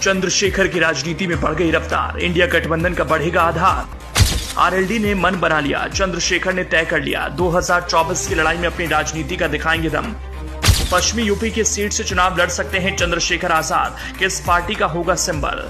चंद्रशेखर की राजनीति में बढ़ गई रफ्तार, इंडिया गठबंधन का बढ़ेगा आधार। आरएलडी ने मन बना लिया, चंद्रशेखर ने तय कर लिया, 2024 की लड़ाई में अपनी राजनीति का दिखाएंगे दम। पश्चिमी यूपी की सीट से चुनाव लड़ सकते हैं चंद्रशेखर आजाद, किस पार्टी का होगा सिंबल।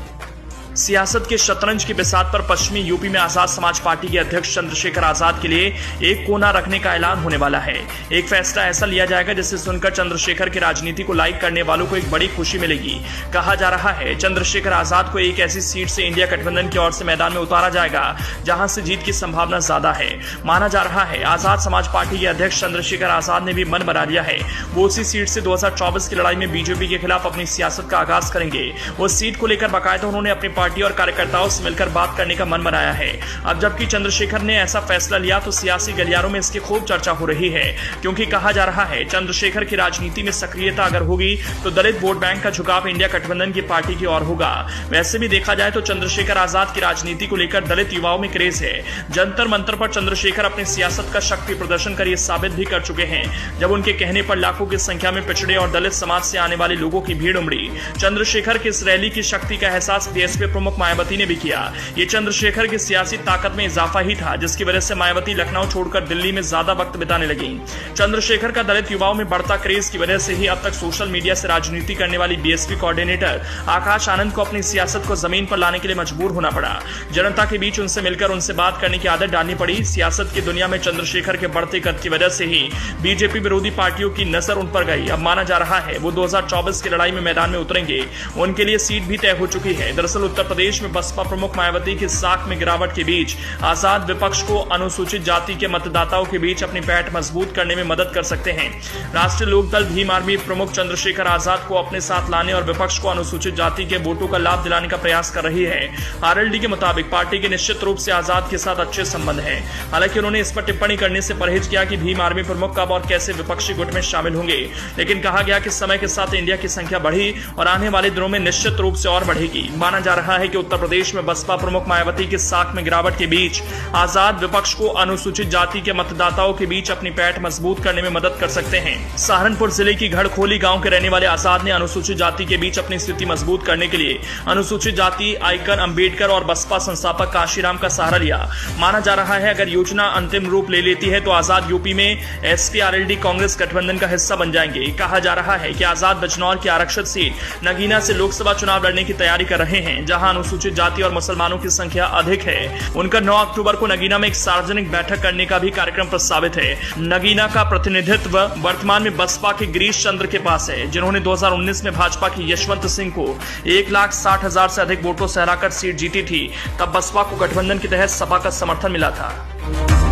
सियासत के शतरंज की बिसात पर पश्चिमी यूपी में आजाद समाज पार्टी के अध्यक्ष चंद्रशेखर आजाद के लिए एक कोना रखने का ऐलान होने वाला है। एक फैसला ऐसा लिया जाएगा जिसे सुनकर चंद्रशेखर की राजनीति को लाइक करने वालों को एक बड़ी खुशी मिलेगी। कहा जा रहा है चंद्रशेखर आजाद को एक ऐसी सीट से इंडिया गठबंधन की ओर से मैदान में उतारा जाएगा जहां से जीत की संभावना ज्यादा है। माना जा रहा है आजाद समाज पार्टी के अध्यक्ष चंद्रशेखर आजाद ने भी मन बना लिया है, वो उसी सीट से 2024 की लड़ाई में बीजेपी के खिलाफ अपनी सियासत का आगाज करेंगे। उस सीट को लेकर बाकायदा उन्होंने अपनी पार्टी और कार्यकर्ताओं से मिलकर बात करने का मन बनाया है। अब जबकि चंद्रशेखर ने ऐसा फैसला लिया तो सियासी गलियारों में इसकी खूब चर्चा हो रही है, क्योंकि कहा जा रहा है चंद्रशेखर की राजनीति में सक्रियता अगर होगी तो दलित वोट बैंक का झुकाव इंडिया गठबंधन की पार्टी की ओर होगा। वैसे भी देखा जाए तो चंद्रशेखर आजाद की राजनीति को लेकर दलित युवाओं में क्रेज है। जंतर मंतर पर चंद्रशेखर अपनी सियासत का शक्ति प्रदर्शन कर ये साबित भी कर चुके हैं, जब उनके कहने पर लाखों की संख्या में पिछड़े और दलित समाज से आने वाले लोगों की भीड़ उमड़ी। चंद्रशेखर की इस रैली की शक्ति का एहसास बीएसपी प्रमुख मायावती ने भी किया। ये चंद्रशेखर की सियासी ताकत में इजाफा ही था, जिसकी वजह से मायावती लखनऊ छोड़कर दिल्ली में ज्यादा वक्त बिताने लगी। चंद्रशेखर का दलित युवाओं में बढ़ता क्रेज की वजह से ही अब तक सोशल मीडिया से राजनीति करने वाली बीएसपी कोऑर्डिनेटर आकाश आनंद को अपनी सियासत को जमीन पर लाने के लिए मजबूर होना पड़ा। जनता के बीच उनसे मिलकर उनसे बात करने की आदत डालनी पड़ी। सियासत की दुनिया में चंद्रशेखर के बढ़ते कद की वजह से ही बीजेपी विरोधी पार्टियों की नजर उन पर गई। अब माना जा रहा है वो 2024 की लड़ाई में मैदान में उतरेंगे, उनके लिए सीट भी तय हो चुकी है। दरअसल उत्तर प्रदेश में बसपा प्रमुख मायावती की साख में गिरावट के बीच आजाद विपक्ष को अनुसूचित जाति के मतदाताओं के बीच अपनी पैठ मजबूत करने में मदद कर सकते हैं। राष्ट्रीय लोकदल भीम आर्मी प्रमुख चंद्रशेखर आजाद को अपने साथ लाने और विपक्ष को अनुसूचित जाति के वोटों का लाभ दिलाने का प्रयास कर रही है। आरएलडी के मुताबिक पार्टी के निश्चित रूप से आजाद के साथ अच्छे संबंध हैं। हालांकि उन्होंने इस पर टिप्पणी करने से परहेज किया कि भीम आर्मी प्रमुख कब और कैसे विपक्षी गुट में शामिल होंगे, लेकिन कहा गया कि समय के साथ इंडिया की संख्या बढ़ी और आने वाले दिनों में निश्चित रूप से और बढ़ेगी। माना जा रहा है कि उत्तर प्रदेश में बसपा प्रमुख मायावती की साख में गिरावट के बीच आजाद विपक्ष को अनुसूचित जाति के मतदाताओं के बीच अपनी पैठ मजबूत करने में मदद कर सकते हैं। सहारनपुर जिले की घड़खोली गांव के रहने वाले आजाद ने अनुसूचित जाति के बीच अपनी स्थिति मजबूत करने के लिए अनुसूचित जाति आइकन अंबेडकर और बसपा संस्थापक काशीराम का सहारा लिया। माना जा रहा है अगर योजना अंतिम रूप ले लेती है तो आजाद यूपी में एसपी आरएलडी कांग्रेस गठबंधन का हिस्सा बन जाएंगे। कहा जा रहा है कि आजाद बिजनौर की आरक्षित सीट नगीना से लोकसभा चुनाव लड़ने की तैयारी कर रहे हैं, जहां अनुसूचित जाति और मुसलमानों की संख्या अधिक है। उनका 9 अक्टूबर को नगीना में एक सार्वजनिक बैठक करने का भी कार्यक्रम प्रस्तावित है। नगीना का प्रतिनिधित्व वर्तमान में बसपा के गिरीश चंद्र के पास है, जिन्होंने 2019 में भाजपा के यशवंत सिंह को 1,60,000 से अधिक वोटों से हराकर सीट जीती थी। तब बसपा को गठबंधन के तहत सपा का समर्थन मिला था।